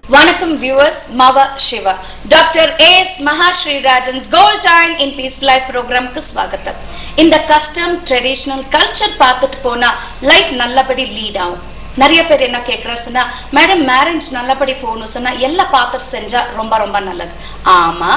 Vanakkam viewers, Mava Shiva. Dr. A.S. Mahashri Rajan's Gold Time in Peaceful Life program ku swagatham. In the custom, traditional, culture pathittu pona life nallapadi lead ஆகும். நிறைய பேர் என்ன கேட்குறாரு சொன்னா, madam marriage நல்லபடி போகணும் சொன்னா எல்லாம் பார்த்துட்டு செஞ்சா ரொம்ப ரொம்ப நல்லது. ஆமா,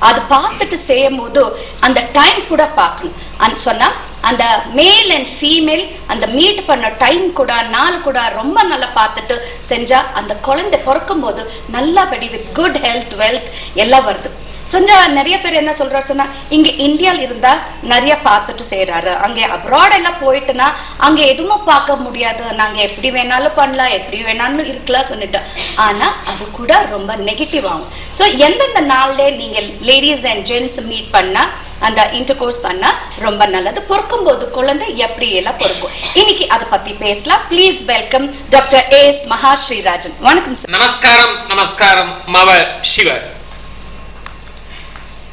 அது பார்த்துட்டு செய்யும் போது அந்த டைம் கூட பார்க்கணும் சொன்னா, அந்த மேல் அண்ட் ஃபீமேல் அந்த மீட் பண்ண டைம் கூட நாள் கூட ரொம்ப நல்லா பார்த்துட்டு செஞ்சா அந்த குழந்தை பிறக்கும் போது நல்லபடி வித் குட் ஹெல்த் வெல்த் எல்லாம் வருது. சொன்னா நிறைய பேர் என்ன சொல்றாரு சொன்னா, இங்க இந்தியாவில் இருந்தா நிறைய பார்த்துட்டு செய்யறாரு, அங்கே அப்ராட் எல்லாம் போயிட்டுனா அங்க எதுவும் பார்க்க முடியாது, நாங்க எப்படி வேணாலும் பண்ணலாம், எப்படி வேணாலும் இருக்கலாம் சொல்லிட்டு. ஆனா அது கூட ரொம்ப நெகட்டிவ் ஆகும். ஸோ எந்தெந்த நாள்ல நீங்க லேடிஸ் அண்ட் ஜென்ட்ஸ் மீட் பண்ணா அந்த இன்டர் கோர்ஸ் பண்ணா ரொம்ப நல்லது. பொறுக்கும் போது குழந்தை எப்படி எல்லாம் பொறுக்கும். இன்னைக்கு அதை பத்தி பேசலாம். Please welcome doctor S Mahasri Rajan. வணக்கம் சார். நமஸ்காரம். நமஸ்காரம். மவ சிவ.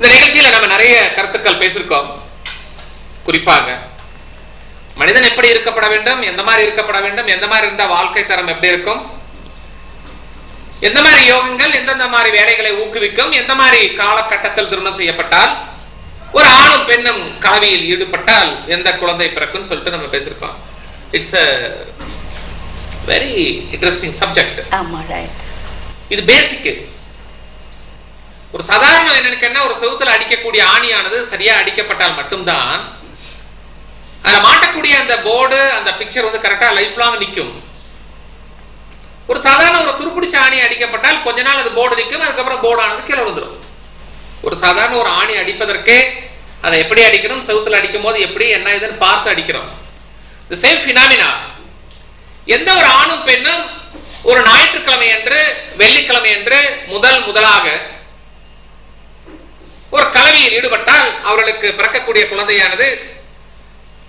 இந்த நிகழ்ச்சியில நம்ம நிறைய கருத்துக்கள் பேசியிருக்கோம். குறிப்பாக மனிதன் எப்படி இருக்கப்பட வேண்டும், எந்த மாதிரி இருக்கப்பட வேண்டும், எந்த மாதிரி இருந்தா வாழ்க்கை தரம் எப்படி இருக்கும், எந்த மாதிரி யோகங்கள் எந்தெந்த மாதிரி வேலைகளை ஊக்குவிக்கும், எந்த மாதிரி காலகட்டத்தில் திருமணம் செய்யப்பட்டால் ஒரு ஆணும் பெண்ணும் கலவியில் ஈடுபட்டால் எந்த குழந்தை பிறக்கும் சொல்லிட்டு நம்ம பேசியிருக்கோம். It's a very interesting subject. ஆமா, ரைட். இது பேசிக். ஒரு சாதாரண என்னன்னு ஒரு செவுத்துல அடிக்கக்கூடிய ஆணியானது சரியா அடிக்கப்பட்டால் மட்டும்தான் அதுல மாட்டக்கூடிய அந்த போர்டு அந்த பிக்சர் வந்து கரெக்டா லைஃப் லாங் நிற்கும். ஒரு சாதாரண ஒரு துருப்பிடிச்ச ஆணி அடிக்கப்பட்டால் கொஞ்ச நாள் அது போர்டு நிற்கும், அதுக்கப்புறம் போர்டு ஆனது கீழே விழுந்துடும். ஒரு சாதாரண ஒரு ஆணி அடிப்பதற்கே அதை எப்படி அடிக்கணும், செவுத்துல அடிக்கும் போது எப்படி என்ன இதுன்னு பார்த்து அடிக்கிறோம். The same phenomena. எந்த ஒரு ஆணும் பெண்ணும் ஒரு ஞாயிற்றுக்கிழமை என்று வெள்ளிக்கிழமை என்று முதலாக ஒரு கலவியில் ஈடுபட்டால் அவர்களுக்கு பிறக்கக்கூடிய குழந்தையானது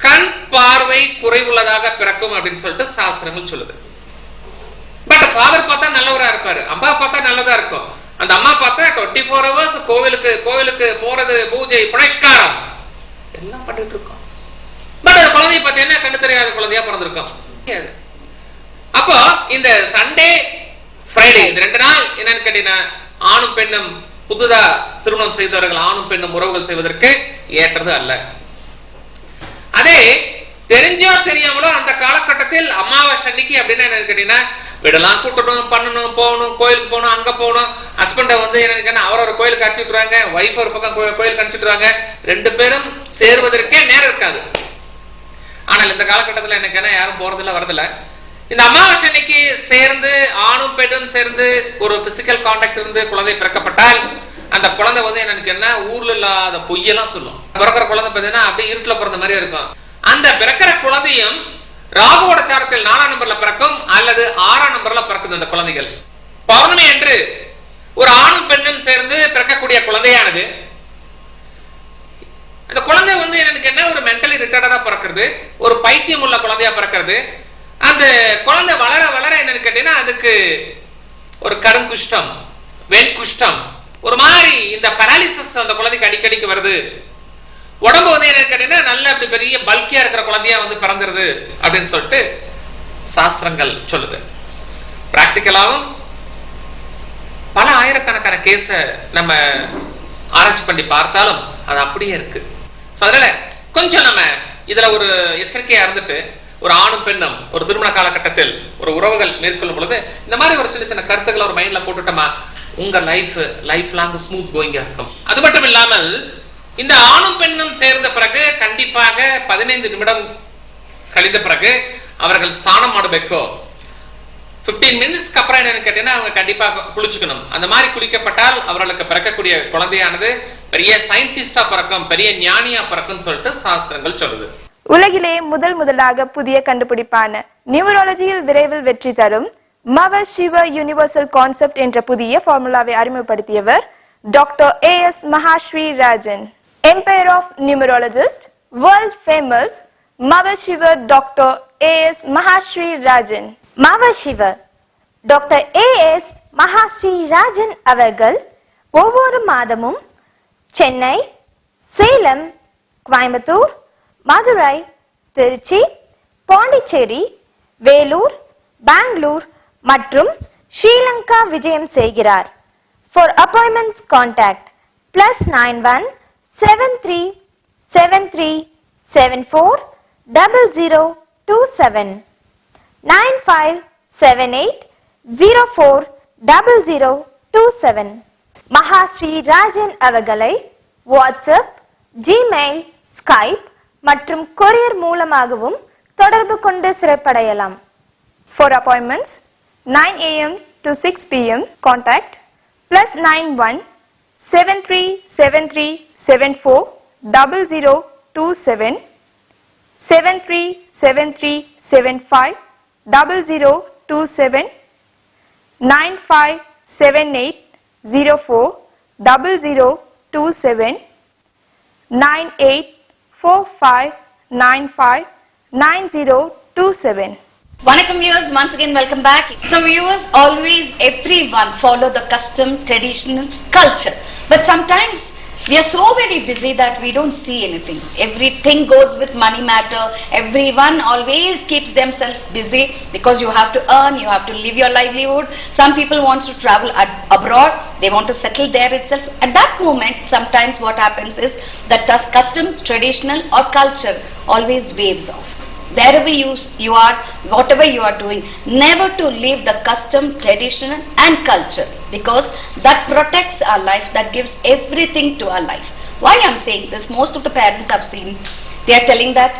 கண் பார்வை குறைவுள்ளதாக பிறக்கும் அப்படின்னு சொல்லிட்டு சாஸ்திரங்கள் சொல்லுது. பட் ஃபாதர் பார்த்தா நல்லவரா இருப்பாரு, அம்மா பார்த்தா நல்லதா இருக்கும். அந்த அம்மா பார்த்தா 24 hours கோவிலுக்கு போறது, பூஜை புனஸ்காரம் எல்லாம் பண்ணிட்டு இருக்கோம். பட் அந்த குழந்தைய பார்த்தீங்கன்னா கண்ணு தெரியாத குழந்தையா பிறந்திருக்கும். அப்போ இந்த சண்டே ஃப்ரைடே இந்த 2 நாள் என்னன்னு கேட்டீங்கன்னா ஆணும் பெண்ணும் புதுதா திருமணம் செய்தவர்கள் ஆணும் பெண்ணும் உறவுகள் செய்வதற்கு ஏற்றது அல்ல. அதே தெரிஞ்சோ தெரியாமலோ அந்த காலகட்டத்தில் அமாவாசை அன்னைக்கு அப்படின்னா என்னன்னு கேட்டீங்கன்னா வீடெல்லாம் கூட்டணும், பண்ணணும், போகணும், கோயிலுக்கு போகணும், அங்க போகணும். ஹஸ்பண்டை வந்து என்னன்னு அவரோட கோயிலுக்கு அனுப்பிச்சு விட்டுருவாங்க, ஒய்ஃப் ஒரு பக்கம் கோயிலுக்கு அனுப்பிச்சு விட்டுருவாங்க. 2 பேரும் சேர்வதற்கே நேரம் இருக்காது. ஆனால் இந்த காலகட்டத்தில் என்னன்னா யாரும் போறதில்ல, வரதில்ல. இந்த அமாவாசை அன்னைக்கு சேர்ந்து ஆணும் பெண்ணும் சேர்ந்து ஒரு பிசிக்கல் கான்டாக்ட் இருந்து குழந்தை பிறக்கப்பட்டால் அந்த குழந்தை வந்து என்னன்னு ஊர்ல இல்லாத பொய்யெல்லாம் சொல்லும். பிறக்கிற குழந்தை பார்த்தீங்கன்னா அப்படியே இருட்டுல பிறந்த மாதிரி இருக்கும். அந்த பிறக்கிற குழந்தையும் ராகுவோட சாரத்தில் 4ஆம் நம்பர்ல பிறக்கும் அல்லது 6ஆம் நம்பர்ல பிறக்குது. அந்த குழந்தைகள் பௌர்ணமி என்று ஒரு ஆணும் பெண்ணும் சேர்ந்து பிறக்கக்கூடிய குழந்தையானது அந்த குழந்தை வந்து என்னன்னு ஒரு மென்டலி ரிட்டார்டா பிறக்கிறது, ஒரு பைத்தியம் உள்ள குழந்தையா பிறக்கிறது. அந்த குழந்தை வளர வளர என்னன்னு கேட்டீங்கன்னா அதுக்கு ஒரு கருங்குஷ்டம், வெண்குஷ்டம், ஒரு மாதிரி இந்த பராலிசிஸ் அந்த குழந்தைக்கு அடிக்கடிக்கு வருது. உடம்பு வந்து என்னன்னு கேட்டீங்கன்னா நல்ல அப்படி பெரிய பல்கியா இருக்கிற குழந்தையா வந்து பிறந்துருது அப்படின்னு சொல்லிட்டு சாஸ்திரங்கள் சொல்லுது. பிராக்டிக்கலாவும் பல ஆயிரக்கணக்கான கேஸ நம்ம ஆராய்ச்சி பண்ணி பார்த்தாலும் அது அப்படியே இருக்கு. ஸோ அதனால கொஞ்சம் நம்ம இதுல ஒரு எச்சரிக்கையா இருந்துட்டு ஒரு ஆணும் பெண்ணும் ஒரு திருமண காலகட்டத்தில் ஒரு உறவுகள் மேற்கொள்ளும் பொழுது இந்த மாதிரி ஒரு சின்ன சின்ன கருத்துக்களை ஒரு மைண்ட்ல போட்டுட்டோமா, உங்க லைஃப் லாங் ஸ்மூத் கோயிங்கா இருக்கும். அது மட்டும் இல்லாமல் இந்த ஆணும் பெண்ணும் சேர்ந்த பிறகு கண்டிப்பாக 15 நிமிடம் கழிந்த பிறகு அவர்கள் ஸ்நானம் ஆடுபேக்கோ 15 மினிட்ஸ்க்கு அப்புறம் என்னன்னு கேட்டீங்கன்னா அவங்க கண்டிப்பாக குளிச்சுக்கணும். அந்த மாதிரி குளிக்கப்பட்டால் அவர்களுக்கு பிறக்கக்கூடிய குழந்தையானது பெரிய சயின்டிஸ்டா பிறக்கும், பெரிய ஞானியா பிறக்கும் சொல்லிட்டு சாஸ்திரங்கள் சொல்லுது. உலகிலே முதலாக புதிய கண்டுபிடிப்பான நியூமராலஜியில் விரைவில் வெற்றி தரும் மவ சிவ யூனிவர்சல் கான்செப்ட் என்ற புதிய ஃபார்முலாவை அறிமுகப்படுத்தியவர் doctor AS Mahashri Rajan. Empire of numerologist, world famous மவ சிவ டாக்டர் ஏஎஸ் மகாஸ்ரீ ராஜன். மவ சிவ டாக்டர் ஏஎஸ் மகாஸ்ரீ ராஜன் அவர்கள் ஒவ்வொரு மாதமும் சென்னை, சேலம், கோயம்புத்தூர், மதுரை, திருச்சி, பாண்டிச்சேரி, வேலூர், பெங்களூர் மற்றும் ஸ்ரீலங்கா விஜயம் செய்கிறார். For appointments contact +91 73 73 74 0027 9578 04 0027. Mahasri Rajan அவர்களை வாட்ஸ்அப், ஜிமெயில், ஸ்கைப் மற்றும் கொரியர் மூலமாகவும் தொடர்பு கொண்டு சிறப்படையலாம். For appointments 9 AM to 6 PM contact +91 73 73 74 0027 73 73 75 0027 9578 04 0027 9845959027. Vanakkam viewers, once again welcome back. So viewers, always everyone follow the custom, traditional, culture. But sometimes we are so very busy that we don't see anything. Everything goes with money matter. Everyone always keeps themselves busy because you have to earn, you have to live your livelihood. Some people want to travel abroad, they want to settle there itself. At that moment, sometimes what happens is that custom, traditional or culture always waves off. Wherever you are, whatever you are doing, never to leave the custom, tradition and culture, because that protects our life, that gives everything to our life. Why I'm saying this, most of the parents I've seen, they are telling that,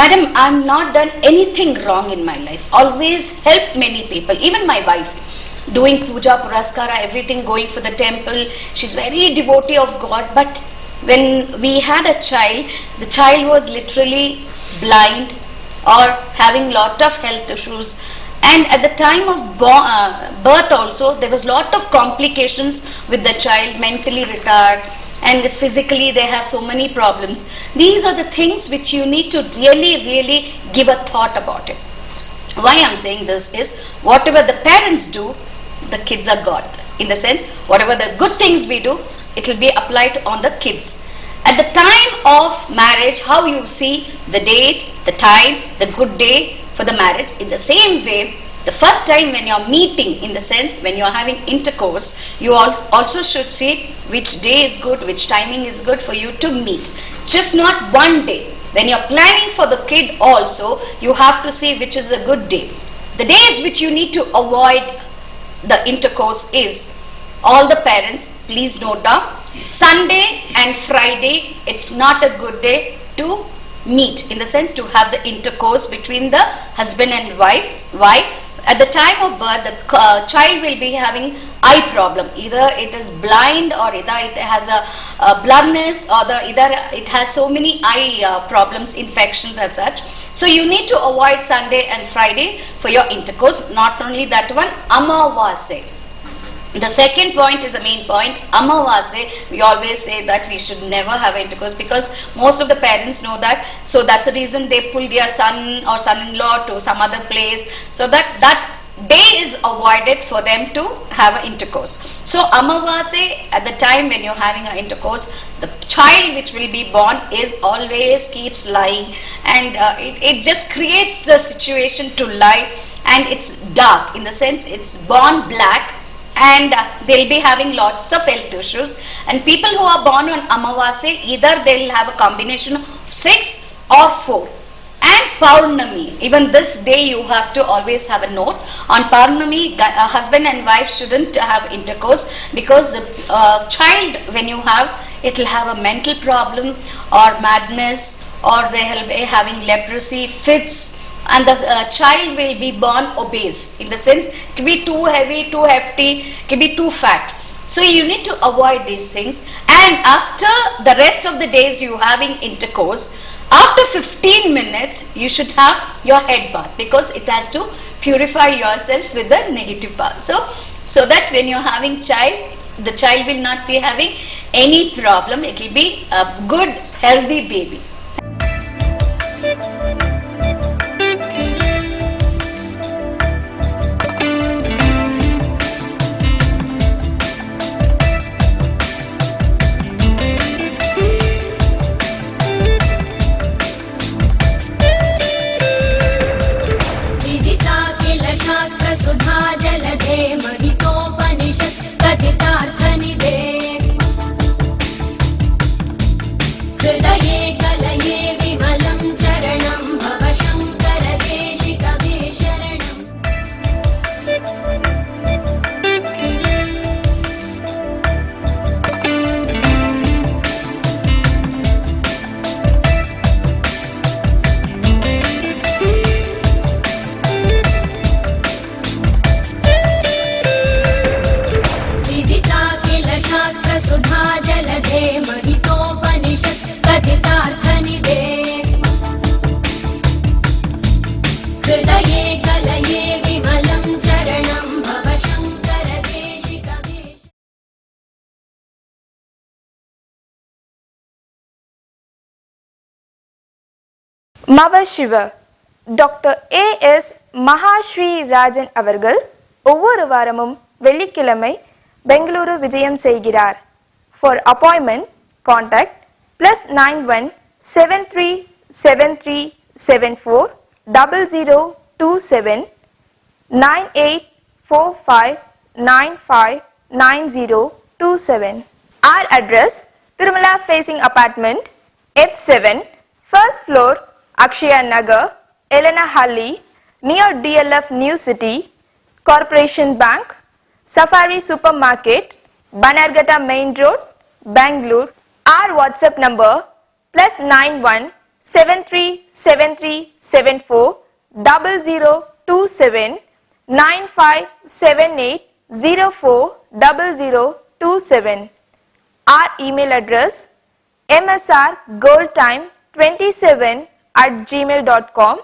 madam, I'm not done anything wrong in my life, always helped many people, even my wife, doing puja, puraskara, everything, going for the temple, she's very devotee of God. But when we had a child, the child was literally blind or having lot of health issues, and at the time of birth also there was lot of complications with the child, mentally retarded and physically they have so many problems. These are the things which you need to really give a thought about it. Why I'm saying this is, whatever the parents do, the kids are God. In the sense, whatever the good things we do, it will be applied on the kids. At the time of marriage, how you see the date, the time, the good day for the marriage, in the same way, the first time when you are meeting, in the sense when you are having intercourse, you also should see which day is good, which timing is good for you to meet. Just not one day. When you are planning for the kid also, you have to see which is a good day. The days which you need to avoid the intercourse is, all the parents, please note down, Sunday and Friday, it's not a good day to meet, in the sense to have the intercourse between the husband and wife. Why? At the time of birth, the child will be having eye problem. Either it is blind, or either it has a blindness, or either it has so many eye problems, infections as such. So you need to avoid Sunday and Friday for your intercourse. Not only that one, Amavasya. The second point is a main point, Amavasya. We always say that we should never have intercourse because most of the parents know that. So that's the reason they pull their son or son-in-law to some other place, so that day is avoided for them to have an intercourse. So Amavasya, at the time when you're having an intercourse, the child which will be born is always keeps lying, and it just creates a situation to lie, and it's dark, in the sense it's born black, and they'll be having lots of health issues. And people who are born on Amavasya, either they'll have a combination of 6 or 4. And Paurnami, even this day you have to always have a note. On Paurnami, husband and wife shouldn't have intercourse, because the child, when you have, it will have a mental problem or madness, or they will be having leprosy, fits, and the child will be born obese, in the sense to be too heavy, too hefty, to be too fat. So you need to avoid these things. And after the rest of the days you having intercourse, after 15 minutes you should have your head bath, because it has to purify yourself with the negative part. So that when you're having child, the child will not be having any problem. It will be a good healthy baby. Mava Shiva doctor A.S. Mahasri Rajan அவர்கள் ஒவ்வொரு வாரமும் வெள்ளிக்கிழமை பெங்களூரு விஜயம் செய்கிறார். For appointment, contact +91 737374 0027 9845959027. Our address, Tirumala Facing Apartment, F7, first floor, Akshaya Nagar, Elena Halli, near DLF New City, Corporation Bank, Safari Supermarket, Bannerghatta Main Road, Bangalore. Our WhatsApp number +91 737374 0027 9578040027. Our email address msrgoldtime27@gmail.com.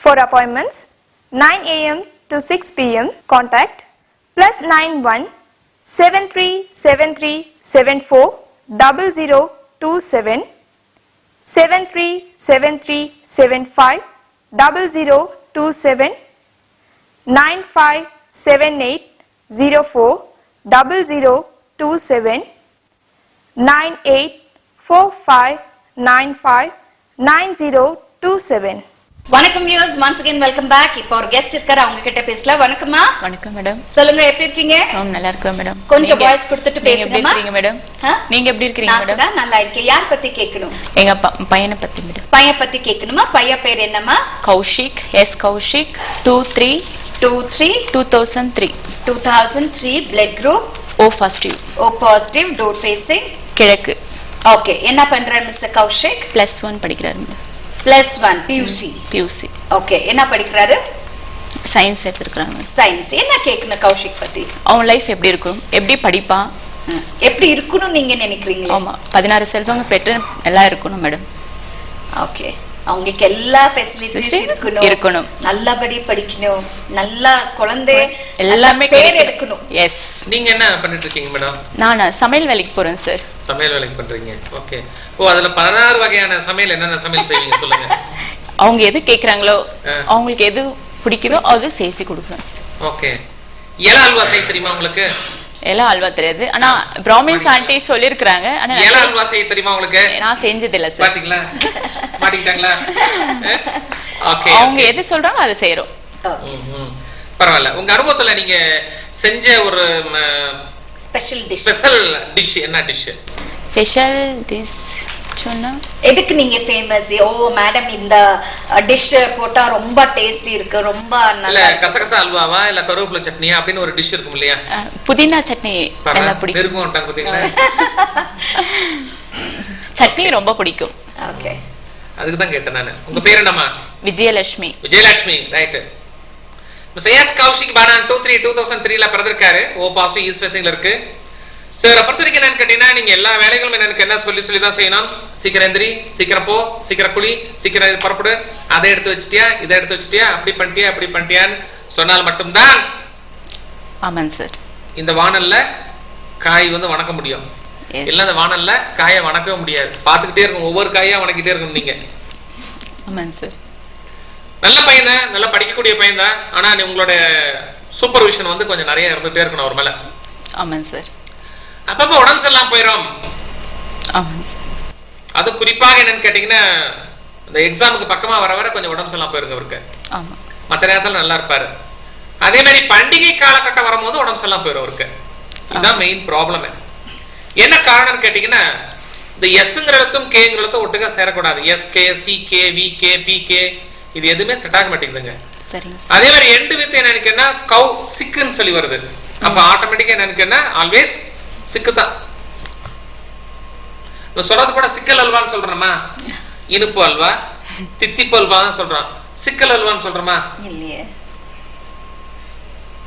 For appointments 9 a.m. to 6 p.m. contact +91 737374 0027 737375 0027 9578040027 9845959027. வணக்கம் viewers, once again welcome back. இப்போ ஒரு guest இருக்காரு, அவங்க கிட்ட பேசலாம். வணக்கம்மா. வணக்கம் madam. சொல்லுங்க, எப்படி இருக்கீங்க? நல்லா இருக்கேன் மேடம். கொஞ்சம் வாய்ஸ் கொடுத்துட்டு பேசுங்கம்மா. எப்படி இருக்கீங்க மேடம்? நீங்க எப்படி இருக்கீங்க மேடம்? நான் நல்லா இருக்கேன். யார் பத்தி கேட்கணும்? எங்க பையனை பத்தி மேடம். பையன் பத்தி கேட்கணுமா? பையன் பேர் என்னம்மா? Kaushik, S Kaushik, 2003 blood group O positive, door facing கிழக்கு. ஓகே, என்ன பண்றாரு மிஸ்டர் கௌஷிக்? +1 படிக்கிறாரு மேடம். +1 PUC. ஓகே, என்ன படிக்கிறாரு? சயின்ஸ் எடுத்துக்கிறாங்க. சயின்ஸ். என்ன கேட்கணும் கௌஷிக் பத்தி? அவன் லைஃப் எப்படி இருக்கும், எப்படி படிப்பான், எப்படி இருக்கணும் நீங்க நினைக்கிறீங்களா? ஆமா, 16 செல்வங்க பெற்று எல்லாம் இருக்கணும் மேடம். ஓகே, அவங்களுக்கு எல்லா ஃபெசிலிட்டிஸ் இருக்கணும், நல்லபடி படிக்கணும், நல்ல குழந்தை எல்லாமே பேர் எடுக்கணும். எஸ். நீங்க என்ன பண்ணிட்டு இருக்கீங்க மேடம்? நான் சமையல் வேலைக்கு போறேன் சார். சமையல் வேலைக்கு பண்றீங்க. ஓகே. ஓ, அதுல 16 வகையான சமையல் என்னென்ன சமையல் செய்வீங்க சொல்லுங்க. அவங்க எது கேக்குறாங்களோ, அவங்களுக்கு எது பிடிக்குதோ அது செஞ்சு கொடுக்குறேன் சார். ஓகே. இலை அல்வா செய்ய தெரியுமா உங்களுக்கு? எல்லாம் அல்வா தெரியாது, ஆனா பிராமின்ஸ் ஆண்டி சொல்லிருக்காங்க. ஆனா இலை அல்வா செய்ய தெரியுமா உங்களுக்கு? நான் செஞ்சது இல்ல சார். பாத்தீங்களா, மாட்டிக்கிட்டாங்களா? ஓகே, அவங்க எது சொல்றாங்க அதை செய்யறோம். பரவாயில்ல. உங்க அனுபவத்துல நீங்க செஞ்ச ஒரு ஸ்பெஷல் டிஷ் என்ன டிஷ்? ஸ்பெஷல் டிஷ் சொன்னா எதுக்கு நீங்க ஃபேமஸ்? ஓ மேடம் இந்த டிஷ் போட்டா ரொம்ப டேஸ்டி இருக்கு, ரொம்ப இல்ல நல்லா இருக்கு. கசகசா அல்வாவா இல்ல கருவேப்பிலை சட்னியா அப்படின்னு ஒரு டிஷ் இருக்கும் இல்லையா? புதினா சட்னி நல்லா பிடிக்கும். நெருக்கம் வந்துட்டாங்க பாத்தீங்களா? சட்னி ரொம்ப பிடிக்கும். ஓகே, அதுக்கு தான் கேட்டேன் நானு. உங்க பேர் என்னம்மா? Vijayalakshmi. Vijayalakshmi, right. Mister S Kaushik Banan 2003ல பிறந்திருக்காரு. ஓ பாசிட்டிவ் ஈஸ்ட் ஃபேசிங்ல இருக்கு. சார் பொறுத்த வரைக்கும் என்னன்னு கேட்டீங்கன்னா, நீங்க எல்லா வேலைகளும் எனக்கு என்ன சொல்லி தான் செய்யணும். சீக்கிரம் எந்திரி, சீக்கிரம் போ, சீக்கிரம் குளி, சீக்கிரம் புறப்படு, அதை எடுத்து வச்சிட்டியா, இதை எடுத்து வச்சிட்டியா, அப்படி பண்ணிட்டியா, அப்படி பண்ணிட்டியான்னு சொன்னால் மட்டும்தான் ஆமாங்க சார் இந்த வானல்ல காய் வந்து வணக்க முடியும். இல்ல அந்த வானல்ல காயை வணக்கவே முடியாது. பார்த்துக்கிட்டே இருக்கும், ஒவ்வொரு காயா வணக்கிட்டே இருக்கணும் நீங்க. ஆமாங்க சார். நல்ல பையன் தான், நல்லா படிக்கக்கூடிய பையன் தான். ஆனா உங்களோட சூப்பர்விஷன் வந்து கொஞ்சம் நிறைய இருந்துட்டே இருக்கணும் அவர் மேல. ஆமாங்க சார். அப்பப்போ உடம்பு சரியில்லாம போயிடும். ஆமாங்க சார். அது குறிப்பாக என்னன்னு கேட்டீங்கன்னா, இந்த எக்ஸாமுக்கு பக்கமா வர வர கொஞ்சம் உடம்பு சரியில்லாம போயிருங்க அவருக்கு. ஆமா. மற்ற நேரத்துல நல்லா இருப்பாரு. அதே மாதிரி பண்டிகை காலகட்டம் வரும்போது உடம்பு சரியில்லாம போயிடும் அவருக்கு. இதுதான் மெயின் ப்ராப்ளம். என்ன காரணம்னு கேட்டீங்கன்னா, இந்த எஸ்ங்கிறதுக்கும் கேங்கிறதும் ஒட்டுக்கா சேரக்கூடாது. எஸ்கே, சிகே, விகே, பிகே இது எதுவுமே செட் ஆக மாட்டேங்குதுங்க. அதே மாதிரி எண்டு வித் என்னன்னா கவ் சிக்குன்னு சொல்லி வருது. அப்ப ஆட்டோமேட்டிக்கா என்னன்னா ஆல்வேஸ் சிக்கு தான். சொல்றது கூட சிக்கல் அல்வான்னு சொல்றோமா? இனிப்பு அல்வா, தித்திப்பு அல்வான்னு சொல்றோம். சிக்கல் அல்வான்னு சொல்றோமா? இல்லையே.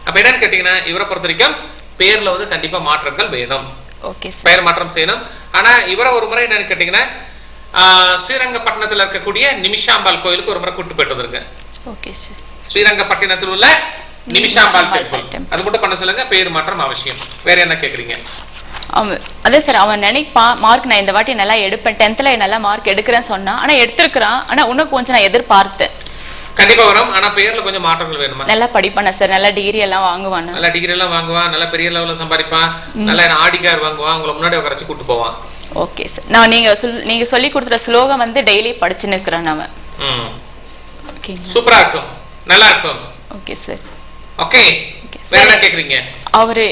அப்ப என்னன்னு கேட்டீங்கன்னா, இவரை பொறுத்த வரைக்கும் பேர்ல வந்து கண்டிப்பா மாற்றங்கள் வேணும். Okay sir. பெயர் மாற்றம் செய்யணும். ஆனா இவரை ஒரு முறை என்னன்னு கேட்டீங்கன்னா, ஸ்ரீரங்கப்பட்டினத்துல இருக்கக்கூடிய நிமிஷாம்பாள் கோயிலுக்கு ஒரு முறை கூட்டு போயிட்டு வந்திருக்கேன். Okay sir. ஸ்ரீரங்கப்பட்டினத்தில் உள்ள நிமிஷாம்பாள் டெம்பிள். அது மட்டும் பண்ண சொல்லுங்க. பேர் மாற்றம் அவசியம். வேற என்ன கேக்குறீங்க? அதே சார், அவன் மார்க் நான் இந்த வாட்டி நல்லா எடுப்பேன், 10th நல்லா மார்க் எடுக்கிறேன்னு சொன்னா. ஆனா எடுத்திருக்கிறான். ஆனா இன்னும் கொஞ்சம் நான் எதிர்பார்த்தேன். கண்டிப்பா வரும். ஆனா பேர்ல கொஞ்சம் மாற்றங்கள் வேணுமா? நல்லா படிப்பானா சார்? நல்ல டிகிரி எல்லாம் வாங்குவானா? நல்ல டிகிரி எல்லாம் வாங்குவான். நல்ல பெரிய லெவல்ல சம்பாதிப்பான். நல்ல ஆடி கார் வாங்குவான். உங்களை முன்னாடி உட்காரச்சு கூட்டு போவான். Okay sir. நான் நீங்க சொல்லி கொடுத்துற ஸ்லோகம் வந்து டெய்லி படிச்சு நிற்கிறேன் அவன். ஓகே, சூப்பரா இருக்கும், நல்லா இருக்கும். Okay sir. ஓகே, வேற என்ன கேக்குறீங்க? அவரு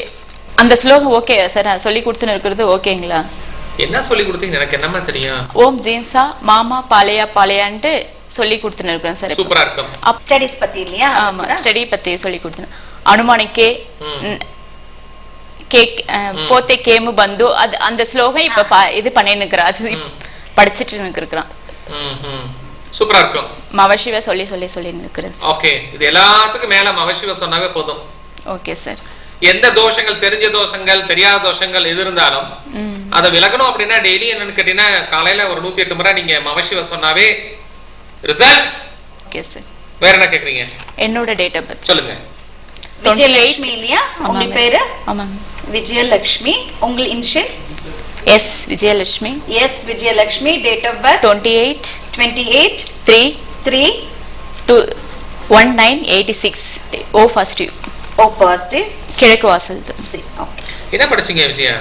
அந்த ஸ்லோகம் ஓகே சார், நான் சொல்லி கொடுத்துன்னு இருக்கிறது ஓகேங்களா? என்ன சொல்லி கொடுத்தீங்க? எனக்கு என்னமா தெரியும். ஓம் ஜீன்சா மாமா பாலையா பாலையான்ட்டு சொல்லி கொடுத்துன்னு இருக்கேன் சார். சூப்பரா இருக்கும். ஸ்டடீஸ் பத்தி இல்லையா? ஆமா, ஸ்டடி பத்தி சொல்லி கொடுத்தேன். அனுமானிக்கே கேக் போத்தே கேமு பந்து அது அந்த ஸ்லோகம் இப்ப இது பண்ணின்னு இருக்கிறான். அது படிச்சிட்டு இருக்கிறான். சூப்பரா இருக்கும். மவசிவ சொல்லி சொல்லி சொல்லி இருக்கிறேன். ஓகே, இது எல்லாத்துக்கும் மேல மவசிவ சொன்னாவே போதும். Okay sir. எந்த தோஷங்கள், தெரிஞ்ச தோஷங்கள், தெரியாத தோஷங்கள் எது இருந்தாலும் அதை விலகணும் அப்படின்னா டெய்லி என்னன்னு கேட்டீங்கன்னா, காலையில ஒரு 108 முறை நீங்க மவசிவ சொன்னாவே ரிசல்ட். Okay sir. வேற என்ன கேக்குறீங்க? என்னோட டேட் ஆஃப் பர்த் சொல்லுங்க. விஜயலட்சுமி இல்லையா உங்க பேரு? ஆமாங்க. விஜயலட்சுமி. உங்க initial? S Vijayalakshmi. S Vijayalakshmi. Date of birth 28/3/1986. O positive. O positive. கிழக்கு வாசல். என்ன படிச்சீங்க விஜயா?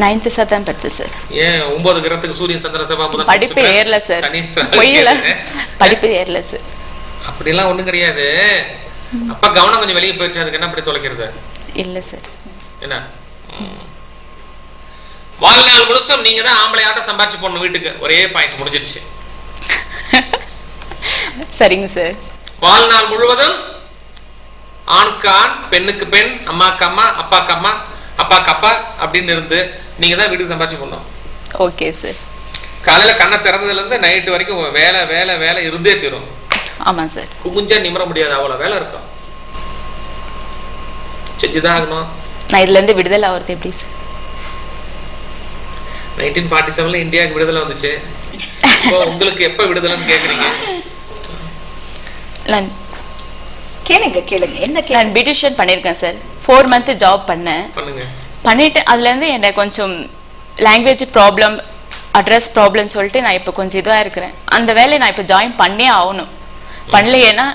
9th சதான் படிச்சேன் சார். ஏன் 9 கிரகத்துக்கு சூரிய சந்திர செவ்வாய் புதன் படிப்பு ஏறல சார். பொய்யல, படிப்பு ஏறல சார். அப்படி எல்லாம் ஒண்ணும் கிடையாது. அப்ப கவனம் கொஞ்சம் வெளியே போயிடுச்சு. அதுக்கு என்ன அப்படி தொலைக்கிறது? இல்ல சார். என்ன வாழ்நாள் முழுசும் நீங்க தான் ஆம்பளை ஆட்ட சம்பாதிச்சு போடணும் வீட்டுக்கு. ஒரே பாயிண்ட் முடிஞ்சிருச்சு. சரிங்க சார். வாழ்நாள் முழுவதும் ஆணுக்கு ஆண், பெண்ணுக்கு பெண், அம்மாக்கு அம்மா, அப்பாக்கு அம்மா, அப்பாக்கு அப்பா அப்படின்னு இருந்து நீங்க தான் வீட்டுக்கு சம்பாதிச்சு போடணும். Okay sir. காலையில கண்ணை திறந்ததுல இருந்து நைட்டு வரைக்கும் வேலை வேலை வேலை இருந்தே தீரும். ஆமா சார். குமிஞ்சா நிமிர முடியாது, அவ்வளவு வேலை இருக்கும். செஞ்சுதான் ஆகணும். நான் இதுல இருந்து விடுதலை ஆகிறது எப்படி சார்? 1947ல இந்தியாவுக்கு விடுதலை வந்துச்சு. உங்களுக்கு எப்ப விடுதலைன்னு கேக்குறீங்க? கேளுங்க. என்ன நான் பியூட்டிஷியன் பண்ணிருக்கேன் சார். 4 month ஜாப் பண்ணிட்டு அதுல இருந்து எனக்கு கொஞ்சம் லாங்குவேஜ் ப்ராப்ளம், அட்ரஸ் ப்ராப்ளம் சொல்லிட்டு நான் இப்போ கொஞ்சம் இதுவா இருக்கிறேன். அந்த வேலையை நான் இப்போ ஜாயின் பண்ணே ஆகணும். பண்ணலையேன்னா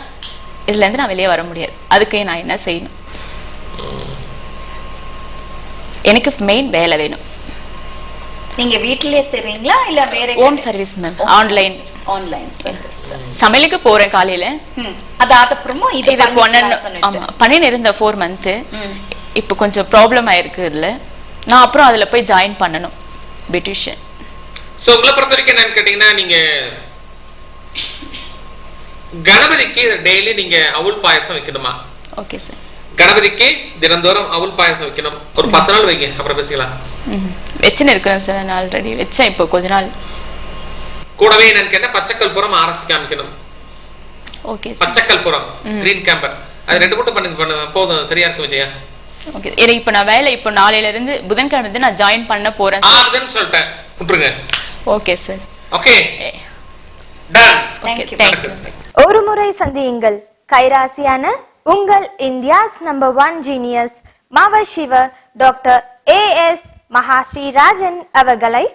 இதுல இருந்து நான் வெளியே வர முடியாது. அதுக்கு நான் என்ன செய்யணும்? எனக்கு மெயின் வேலை வேணும். நீங்க வீட்லயே செய்றீங்களா இல்ல வேற? Own service ma'am. Online service. சமையலுக்கு போறேன் காலையில. அப்புறமா இது பண்ணின்னு இருந்த 4 month. இப்போ கொஞ்சம் ப்ராப்ளம் ஆயிருக்கு இதுல. நான் அப்புறம் அதுல போய் ஜாயின் பண்ணணும் பியூட்டிஷியன். சோ உங்களை பொறுத்த வரைக்கும் என்னன்னு கேட்டீங்கன்னா, நீங்க கணபதிக்கு டெய்லி நீங்க அவுள் பாயசம் வைக்கணுமா? Okay sir. கணபதிக்கு தினந்தோறும் அவுள் பாயசம் வைக்கணும். ஒரு 10 நாள் வைங்க, அப்புறம் பேசிக்கலாம். வச்சுன்னு இருக்கிறேன் சார், நான் ஆல்ரெடி வச்சேன். இப்போ கொஞ்ச நாள் கூடவே என்னன்னு கேட்டா பச்சைக்கல் புறம் ஆரத்தி காமிக்கணும். Okay sir. பச்சைக்கல் புறம் கிரீன் கேம்பர் அது 2 மட்டும் பண்ணுங்க போதும், சரியா இருக்கும் விஜயா. ஓகே. எனக்கு இப்போ நான் வேலை இப்போ நாளையில இருந்து புதன்கிழமை வந்து நான் ஜாயின் பண்ண போறேன். ஆகுதுன்னு சொல்லிட்டேன், விட்டுருங்க. Okay sir. Okay done. Okay, thank you. ஒரு முறை சந்தியுங்கள் கைராசியான உங்கள் India's number 1 genius மவ Siva doctor AS Mahashri Rajan அவர்களை.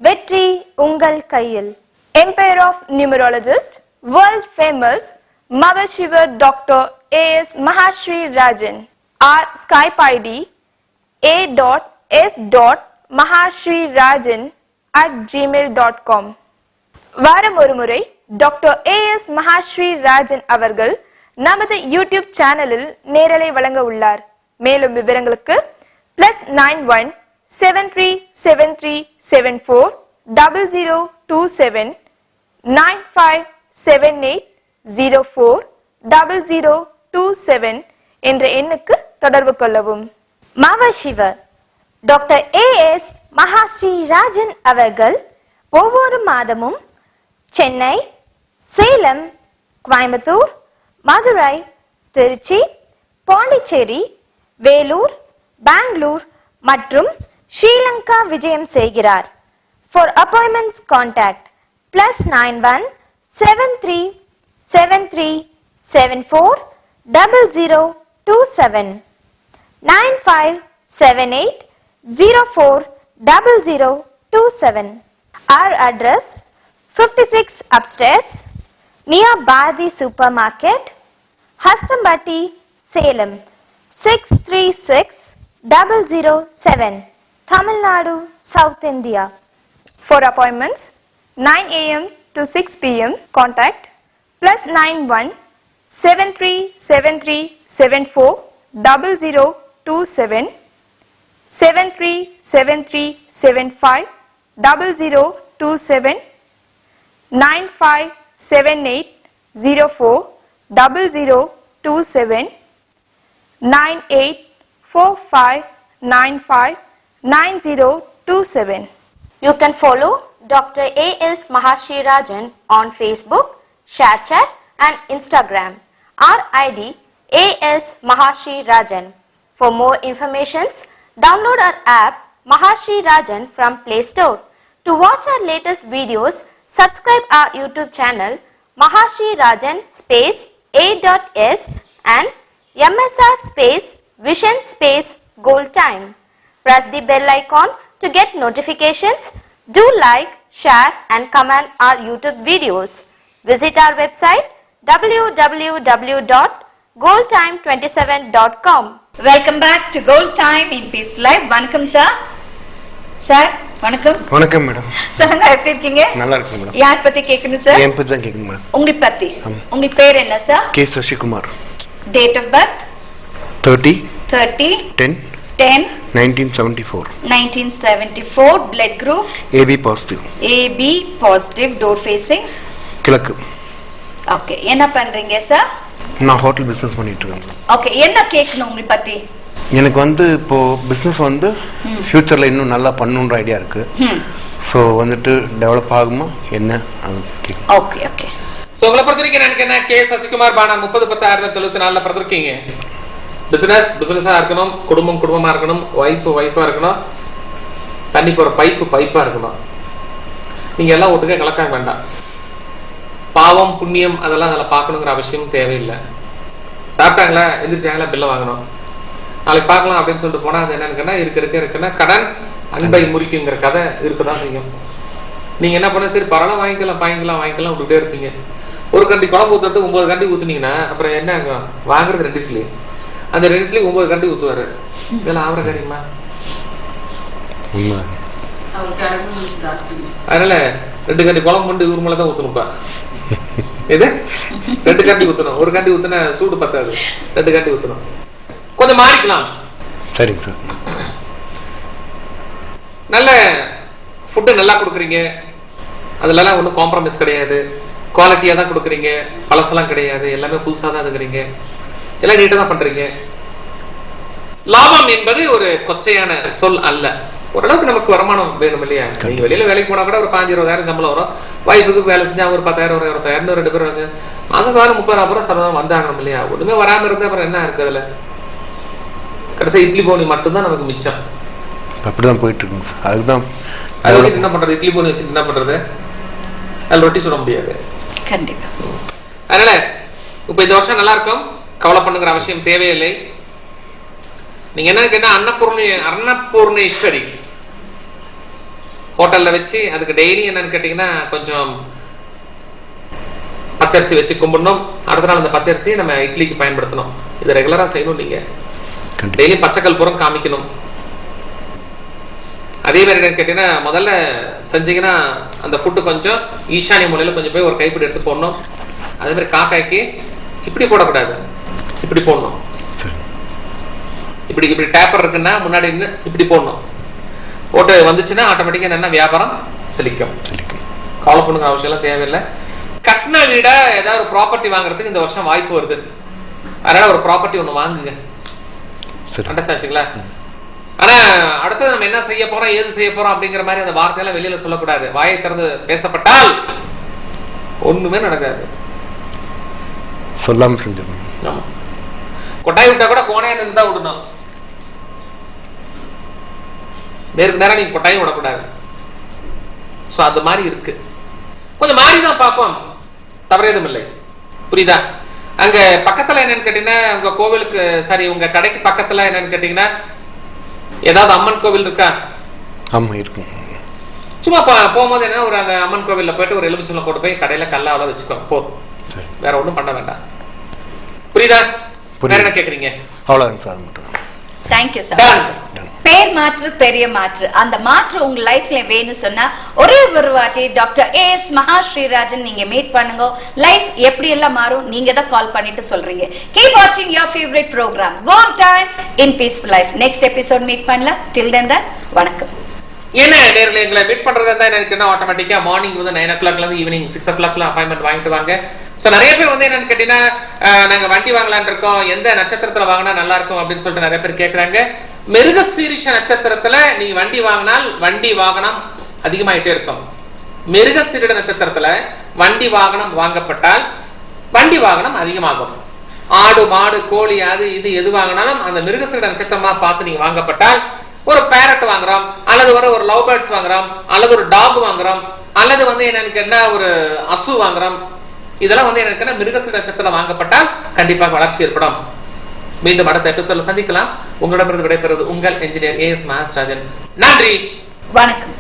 வெற்றி உங்கள் கையில். Empire of Numerologist, world famous Mava Shiva Dr. A.S. Mahashri Rajan. Our Skype ID a.s.mahashrirajan@gmail.com. வாரம் ஒரு முறை டாக்டர் ஏஎஸ் மகாஸ்ரீ ராஜன் அவர்கள் நமது யூடியூப் சேனலில் நேரலை வழங்க உள்ளார். மேலும் விவரங்களுக்கு +91 737374 0027 957804 0027 என்ற எண்ணுக்கு தொடர்பு கொள்ளவும். மவ சிவ டாக்டர் ஏஎஸ் மகாஸ்ரீ ராஜன் அவர்கள் ஒவ்வொரு மாதமும் சென்னை, சேலம், கோயம்புத்தூர், மதுரை, திருச்சி, பாண்டிச்சேரி, வேலூர், பெங்களூர் மற்றும் ஸ்ரீலங்கா விஜயம் செய்கிறார். For appointments contact +91 737374 0027 9578 04 0027. Our address 56 upstairs near Badi Supermarket, Hastambatti, Salem 636007, Tamil Nadu, South India. For appointments 9 a.m. to 6 p.m. contact +91 737374 0027 737375 0027 9578 04 0027 984595 9027. You can follow Dr. A.S. Mahashri Rajan on Facebook, ShareChat and Instagram. Our ID A.S. Mahashri Rajan. For more informations, download our app Mahashri Rajan from Play Store. To watch our latest videos, subscribe our YouTube channel Mahashri Rajan space A.S and MSR space Vision space Gold Time. Press the bell icon to get notifications. Do like, share and comment our YouTube videos. Visit our website www.goldtime27.com. Welcome back to Gold Time in peaceful life. வணக்கம் sir. Sir வணக்கம். வணக்கம் madam. சொல்லுங்க, எப்படி இருக்கீங்க? நல்லா இருக்கேன் madam. யார் பத்தி கேட்கணும் சார்? என் பத்தி தான் கேட்கணும் மேடம். உங்களை பத்தி. உங்க பேர் என்ன sir? K Sasikumar. Date of birth 30 10 1974. 1974. Blood group AB positive. AB positive. Door facing கிழக்கு. ஓகே. என்ன பண்றீங்க சார்? நான் ஹோட்டல் பிசினஸ் பண்ணிட்டு இருக்கேன். ஓகே. என்ன கேட்கணும் உங்களை பத்தி? எனக்கு வந்து இப்போ பிசினஸ் வந்து ஃபியூச்சர்ல இன்னும் நல்லா பண்ணணுன்ற ஐடியா இருக்கு. ஸோ வந்துட்டு டெவலப் ஆகுமா என்ன அது கேட்கணும். Okay okay. சோ உங்களை பொறுத்த வரைக்கும் எனக்கு என்ன, கே சசிகுமார் பானா 30/10/1974 பிறந்திருக்கீங்க. பிசினஸா இருக்கணும், குடும்பமா இருக்கணும், ஒய்ஃபா இருக்கணும், தண்ணி போற பைப்பா இருக்கணும். நீங்க எல்லாம் ஒட்டுக்க கலக்க வேண்டாம். பாவம் புண்ணியம் அதெல்லாம் அதில் பார்க்கணுங்கிற அவசியம் தேவையில்லை. சாப்பிட்டாங்களா, எந்திரிச்சாங்களா, பில்லை வாங்கணும், நாளைக்கு பார்க்கலாம் அப்படின்னு சொல்லிட்டு போனா அது என்னன்னு இருக்குன்னா கடன் அன்பை முறிக்குங்கிற கதை இருக்கதான் செய்யும். நீங்க என்ன பண்ண, சரி பரவாயில்ல வாங்கிக்கலாம் விட்டுட்டே இருப்பீங்க. ஒரு கண்டி குழம்பு ஊத்துறது 9 கண்டி ஊத்துனீங்கன்னா அப்புறம் என்ன ஆகும்? வாங்குறது 2 இட்லி, அந்த 2 இட்லி 9 கண்டி ஊத்துவாரு. இதெல்லாம் ஆவற காரியமா? அதனால 2 கண்டி குழம்பு கொண்டு இவர் மேல தான் ஊத்தணும்பா. இது 2 கண்டி ஊத்தணும். ஒரு கண்டி ஊத்துனா சூடு பத்தாது, 2 கண்டி ஊத்தணும். கொஞ்சம் மாறிக்கலாம். சரிங்க சார். நல்ல ஃபுட்டு நல்லா கொடுக்குறீங்க, அதுலலாம் ஒன்றும் காம்ப்ரமைஸ் கிடையாது, குவாலிட்டியாக தான் கொடுக்குறீங்க, பழசெல்லாம் கிடையாது, எல்லாமே புதுசாக தான் இருக்கிறீங்க, எல்லாம் நீட்டாக தான் பண்ணுறீங்க. லாபம் என்பது ஒரு கொச்சையான சொல் அல்ல. ஓரளவுக்கு நமக்கு வருமானம் வேணும் இல்லையா? நீங்க வெளியில வேலைக்கு போனா கூட ஒரு 5,000-20,000 சம்பளம் வரும். வைஃபுக்கு வேலை செஞ்சா ஒரு 10,000 ஒரு 20,000 2 பேரும் வேலை மாசம் சாதாரண 30,000 ரூபாய் சம்பளம் வந்தாகணும் இல்லையா? ஒண்ணுமே வராம இருந்தா அப்புறம் என்ன இருக்கு அதுல? கடைசி இட்லி போனி மட்டும்தான் நமக்கு மிச்சம். அப்படிதான் போயிட்டு இருக்கு. அதுதான் அது வச்சு என்ன பண்றது? இட்லி போனி வச்சு என்ன பண்றது? அது ரொட்டி சுட முடியாது கண்டிப்பா. அதனால இப்ப இந்த வருஷம் நல்லா இருக்கும், கவலை பண்ணுங்கிற அவசியம் தேவையில்லை. நீங்க என்ன கேட்டா அன்னபூர்ணேஸ்வரி ஹோட்டல்ல வச்சு அதுக்கு டெய்லி என்னன்னு கேட்டீங்கன்னா கொஞ்சம் பச்சரிசி வச்சு கும்பிடணும். அடுத்த நாள் அந்த பச்சரிசியை நம்ம இட்லிக்கு பயன்படுத்தணும். இதை ரெகுலரா செய்யணும். நீங்க டெய்லி பச்சைக்கல் புறம் காமிக்கணும். அதே மாதிரி என்னன்னு கேட்டீங்கன்னா முதல்ல செஞ்சீங்கன்னா அந்த ஃபுட்டு கொஞ்சம் ஈசானிய மூலையில கொஞ்சம் போய் ஒரு கைப்பிடி எடுத்து போடணும். அதே மாதிரி காக்காய்க்கு இப்படி போடக்கூடாது, இப்படி போடணும். இப்படி இப்படி டேப்பர் இருக்குன்னா முன்னாடி இப்படி போடணும். போட்டு வந்துச்சுன்னா ஆட்டோமேட்டிக்கா என்ன வியாபாரம் செழிக்கும். கவலை பண்ணுங்கிற அவசியம் எல்லாம் தேவையில்லை. கட்டின வீடா ஏதாவது ஒரு ப்ராப்பர்ட்டி வாங்குறதுக்கு இந்த வருஷம் வாய்ப்பு வருது. அதனால ஒரு ப்ராப்பர்ட்டி ஒண்ணு வாங்குங்க. அண்டர்ஸ்டாண்டுங்களா? ஆனா அடுத்தது நம்ம என்ன செய்ய போறோம், ஏது செய்ய போறோம் அப்படிங்கிற மாதிரி அந்த வார்த்தையெல்லாம் வெளியில சொல்லக்கூடாது. வாயை திறந்து பேசப்பட்டால் ஒண்ணுமே நடக்காது. சொல்லாம செஞ்சிடணும். ஆமா, கொட்டாய் விட்டா கூட கோணையா நின்று தான் விடணும். நேருக்கு நேரம் நீங்க கொட்டாயும் விடக்கூடாது. சோ அது மாதிரி இருக்கு. கொஞ்சம் மாறிதான் பார்ப்போம், தவறேதும் இல்லை. புரியுதா? அங்க பக்கத்துல என்னன்னு கேட்டீங்கன்னா உங்க கோவிலுக்கு சாரி உங்க கடைக்கு பக்கத்துல என்னன்னு கேட்டீங்கன்னா ஏதாவது அம்மன் கோவில் இருக்கா? ஆமா இருக்கு. சும்மா போகும்போது என்ன ஒரு அங்க அம்மன் கோவில்ல போயிட்டு ஒரு எலுமிச்சம்பழம் கொண்டு போய் கடையில கல்லாவல வச்சுக்கோ போதும். வேற ஒண்ணும் பண்ண வேண்டாம். புரியுதா? வேற என்ன கேக்குறீங்க? அவ்வளவுதான் சார். மட்டும் தேங்க்யூ சார். பேர் மாற்று பெரிய மாற்று, அந்த மாற்று உங்க லைஃப்ல வேணும் சொன்னா ஒரே ஒரு வாட்டி டாக்டர் ஏஎஸ் மகாஸ்ரீராஜன் நீங்க மீட் பண்ணுங்க. லைஃப் எப்படி எல்லாம் மாறும் நீங்க தான் கால் பண்ணிட்டு சொல்றீங்க. கீப் வாட்சிங் your favourite programme Gold Time in peaceful life. Next episode meet பண்ணலாம். டில் தென் வணக்கம். என்ன நேர்ல எங்களை மீட் பண்றதா இருந்தா எனக்கு என்ன ஆட்டோமேட்டிக்கா மார்னிங் வந்து 9 o'clock இருந்து ஈவினிங் 6 o'clock அப்பாயின்மெண்ட் வாங்கிட்டு வாங்க. ஸோ நிறைய பேர் வந்து என்னன்னு கேட்டீங்கன்னா நாங்க வண்டி வாங்கலான் இருக்கோம், எந்த நட்சத்திரத்துல வாங்கினா நல்லா இருக்கும் அப்படின்னு சொல்லிட்டு நிறைய பேர் கேட்கறாங்க. மிருகசீரிஷ நட்சத்திரத்துல நீங்க வண்டி வாங்கினால் வண்டி வாகனம் அதிகமாயிட்டே இருக்கும். மிருகசீரிட நட்சத்திரத்துல வண்டி வாகனம் வாங்கப்பட்டால் வண்டி வாகனம் அதிகமாகும். ஆடு மாடு கோழி அது இது எது வாங்கினாலும் அந்த மிருகசீரிட நட்சத்திரமா பார்த்து நீங்க வாங்கப்பட்டால் ஒரு பேரட் வாங்குறோம், அல்லது ஒரு லவ் பேர்ட்ஸ் வாங்குறோம், அல்லது ஒரு டாக் வாங்குறோம், அல்லது வந்து என்னன்னு கேட்டா ஒரு அசு வாங்குறோம். இதெல்லாம் வந்து எனக்கு மிருகசீரிட நட்சத்திரம் வாங்கப்பட்டால் கண்டிப்பாக வளர்ச்சி ஏற்படும். மீண்டும் அடுத்த எபிசோட்ல சந்திக்கலாம். உங்களிடமிருந்து விடைபெறுவது உங்கள் என்ஜினியர் ஏஎஸ் மகாஸ்ராஜன். நன்றி, வணக்கம்.